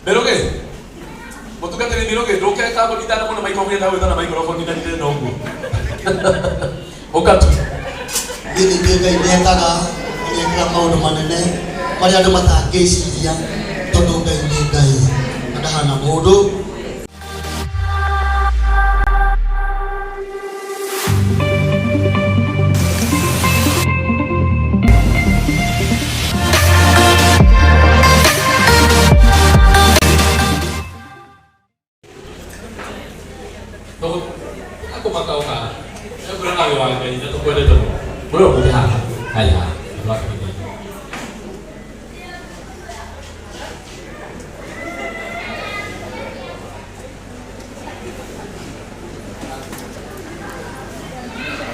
Meroge. Mutungatĩri Meroge ndoke kabo ndana mũno microphone ndawe ndana microphone ndani ndĩ nongo. Okatu. Ini ngai nĩekaga nĩekaga maũndũ manene marĩa andũ matangĩciria tondũ ngai nĩ ngai ndahana mũndũ. Aku bakal ka. Saya kurang lagi warga ini jatuh pada tu. Belum boleh ha. Ayah, belum ini.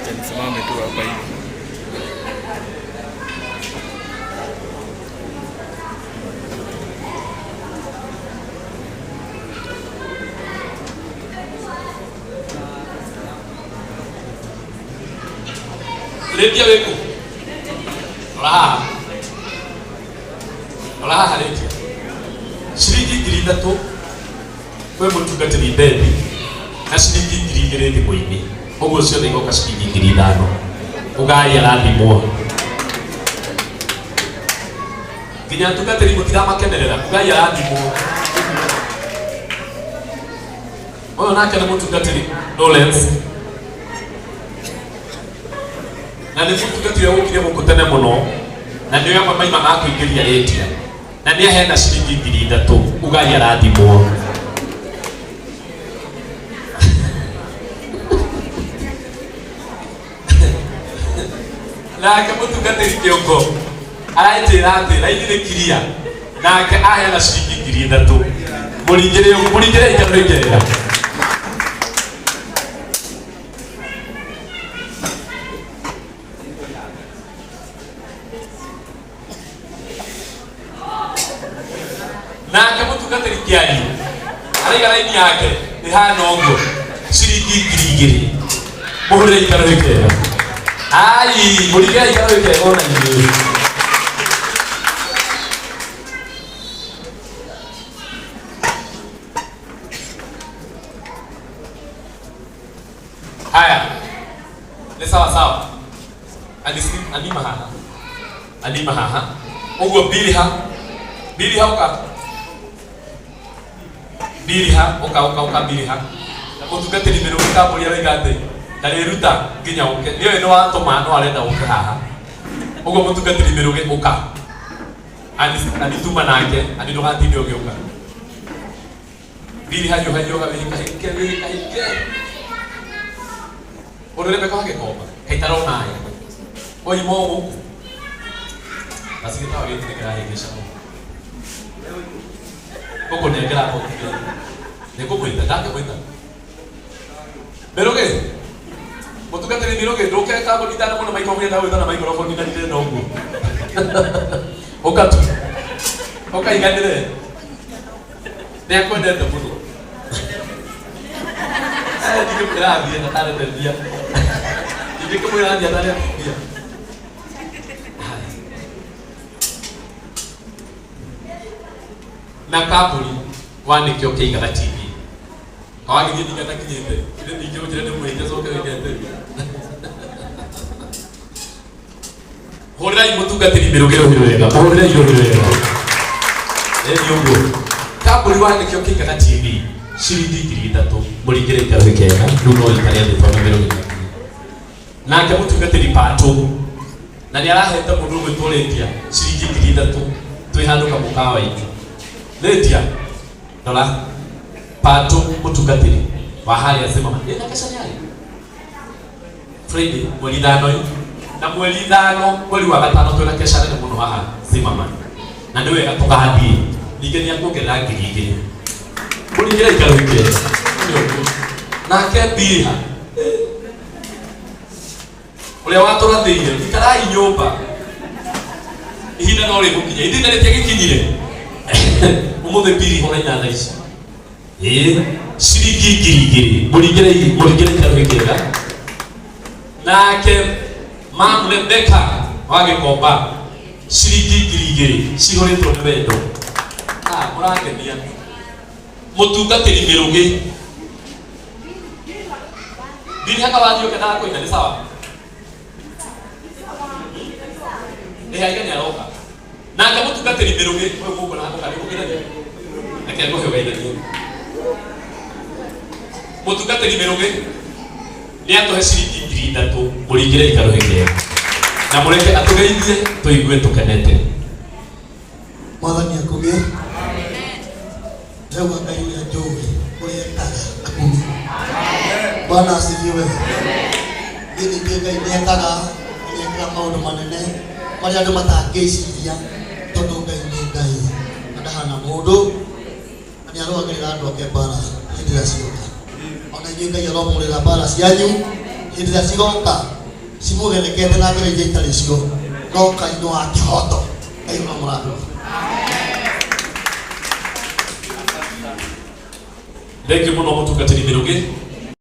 Jadi semua itu apa ini? Letia weku. Olah letia. Shiringi 300 kwe mutungatĩri bebi na shiringi 2,000 thimũ-inĩ. Ũguo ciothe igoka shiringi 5,000. Ugai arathimwo. Nginya atungatĩri mũtiramakenerera. Ugai arathimwo. Ũyũ nake nĩ mũtungatĩri Lawrence. Na nĩ mũtungatĩri ũkire gũkũ tene mũno na nĩ amwe maima ma kũingĩria Letia na nĩ ahena shiringi 3,000. Ugai arathimwo. Nake mũtungatĩri kĩongo araitĩra atĩ raini nĩ kiria nake ahena shiringi 3,000. Mũringĩre ikaro ikĩrĩa. Nake mũtungatĩri kĩari araiga raini yake nĩ hana ũguo shiringi 2,000. Mũhũrĩre ikaro ikĩrĩa. Ai, mũringĩre ikaro ikĩrĩa ona inyuĩ. Haya, ni sawa. Anima haha. Ũguo Biliha oka. Oka Biliha. Na mũtungatĩri Meroge kambũri araiga atĩ ndarĩruta nginya ũke. Nĩoĩ nĩ watũma no arenda ũke haha. Ũguo mũtungatĩri Meroge ũka. Anituma nake, ani ndũgatinde ũgĩũka. Biliha nyoha wĩkahike. Ũrũreme kwa gĩkomba. Kaitaro nayo. Oyi mo. Asigita wageni nĩkĩrahingisha mũno. Koko nengera hapo. Nĩngũmwĩta, ndangĩmwĩta. Meroge. Mũtungatĩri Meroge ndoke kambũri ndana mũno microphone ndawe ndana microphone ndani ndĩ nongo. Okatu. Okaiganĩre. Nĩakwendete mũno. Ndingĩmwĩra athiĩ na ndarĩndeithia. Ndingĩmwĩra athiĩ ndarĩndeithia. Na kambũri wanĩkĩo kĩigaga TV. Awagĩthiĩ ndingata kinyĩte. Kĩrĩ ningĩ ũnjĩre ndĩmwĩte coke wĩkete. Hũrĩrai mũtungatĩri Meroge rũhĩ wega. Hũrĩrai rũhĩ wega. Ĩni ũguo. Kambũri wanĩkĩo kĩigaga TV. Shiringi 3,000. Mũringĩre ikaro ikĩega. Rĩu no ikare thĩ tondũ Meroge. Nake mũtungatĩri Pato. Na nĩ arahete mũndũ ũgwĩtwo Letia shiringi 3,000. Twĩ handũ kamũkawa-inĩ. Letia, dola Pato mũtungatĩri wa harĩa Zimmerman. Ĩna kacani harĩa Friday mweri 5 na mweri 5 mweri wa gatano twĩna kecani nĩ mũno haha Zimmerman. Na nĩ wega tũgathiĩ. Ningĩ nĩ akuongerera 2,000. Mũringĩre ikaro ikĩega. Nake Biliha ũrĩa watũrathĩire ikarai nyũmba. Ihinda no rĩgũkinya. Ihinda rĩtiagĩkinyire. Ũmũthĩ Biliha ũraina thaa ici. Shiringi 2,000. Mũringĩre ikaro ikĩega. Nake Mam Rebecca wa gĩkomba shiringi 2,000 cihũrĩtwo nĩ wendo. Mũrangenia. mutungatiri mirugi ndini haka wathio kana koina ni sawa aiga ni aroka nanga mutungatiri mirugi we muko na haka mugina ni akego he waida ni mutungatiri mirugi ni atohe ciringi 3,000 muringire ikaro heke na mureke atugeithie tuigue tukenete mwathani akumie leo akaile ajowe kuretaga akumie Bwana asifiwe ini ndiga inetaga inekira maundu manene maria andu matangiciria tondu ngai ndahana mundu ani arwagirira andu ake bara hindi ria cioka ona inyuĩ ngai aromũrĩra bara cianyu hindi ria cigoka cimugerekete na njĩra iria itarĩ cio no Ngai wa kĩhoto ngai ũramũrathima Thank you muno mutungatĩri mirugi